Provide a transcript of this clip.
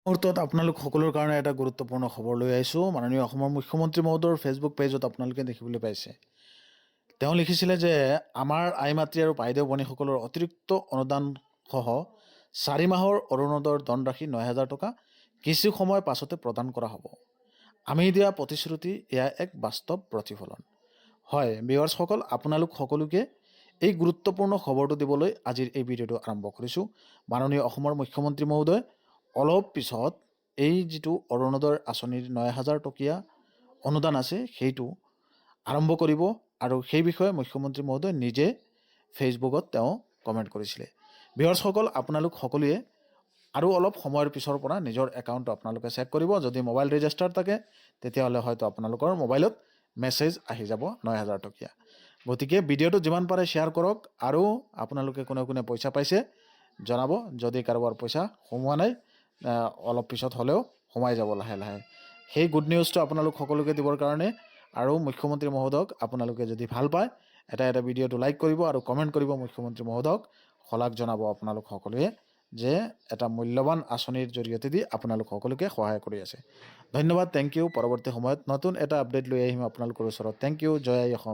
মুহূৰ্তত আপোনালোক সকলোৰ কাৰণে এটা গুৰুত্বপূৰ্ণ খবৰ লৈ আহিছোঁ। মাননীয় অসমৰ মুখ্যমন্ত্ৰী মহোদয়ৰ ফেচবুক পেজত আপোনালোকে দেখিবলৈ পাইছে। তেওঁ লিখিছিলে যে আমাৰ আই মাতৃ আৰু বাইদেউ ভনীসকলৰ অতিৰিক্ত অনুদানসহ 4 মাহৰ অৰুণোদয়ৰ ধনৰাশি 9,000 টকা কিছু সময় পাছতে প্ৰদান কৰা হ'ব। আমি দিয়া প্ৰতিশ্ৰুতি এয়া এক বাস্তৱ প্ৰতিফলন। হয় ভিউৱাৰ্ছসকল, আপোনালোক সকলোকে এই গুৰুত্বপূৰ্ণ খবৰটো দিবলৈ আজিৰ এই ভিডিঅ'টো আৰম্ভ কৰিছোঁ। মাননীয় অসমৰ মুখ্যমন্ত্ৰী মহোদয় অলপ পিছত এই যিটো অৰুণোদয় আঁচনিৰ 9,000 টকীয়া অনুদান আছে সেইটো আৰম্ভ কৰিব আৰু সেই বিষয়ে মুখ্যমন্ত্ৰী মহোদয় নিজে ফেচবুকত তেওঁ কমেণ্ট কৰিছিলে। ভিউৱাৰ্ছসকল, আপোনালোক সকলোৱে আৰু অলপ সময়ৰ পিছৰ পৰা নিজৰ একাউণ্টটো আপোনালোকে চেক কৰিব। যদি মোবাইল ৰেজিষ্টাৰ থাকে তেতিয়াহ'লে হয়তো আপোনালোকৰ মোবাইলত মেছেজ আহি যাব 9,000 টকীয়া। গতিকে ভিডিঅ'টো যিমান পাৰে শ্বেয়াৰ কৰক আৰু আপোনালোকে কোনে কোনে পইচা পাইছে জনাব। যদি কাৰোবাৰ পইচা সোমোৱা নাই অলপ পিছত হ'লেও সোমাই যাব লাহে লাহে। সেই গুড নিউজটো আপোনালোক সকলোকে দিবৰ কাৰণে আৰু মুখ্যমন্ত্ৰী মহোদয়ক আপোনালোকে যদি ভাল পায় এটা ভিডিঅ'টো লাইক কৰিব আৰু কমেণ্ট কৰিব। মুখ্যমন্ত্ৰী মহোদয়ক শলাগ জনাব আপোনালোক সকলোৱে যে এটা মূল্যৱান আঁচনিৰ জৰিয়তে দি আপোনালোক সকলোকে সহায় কৰি আছে। ধন্যবাদ, থেংক ইউ। পৰৱৰ্তী সময়ত নতুন এটা আপডেট লৈ আহিম আপোনালোকৰ ওচৰত। Thank you. জয় আই অসম।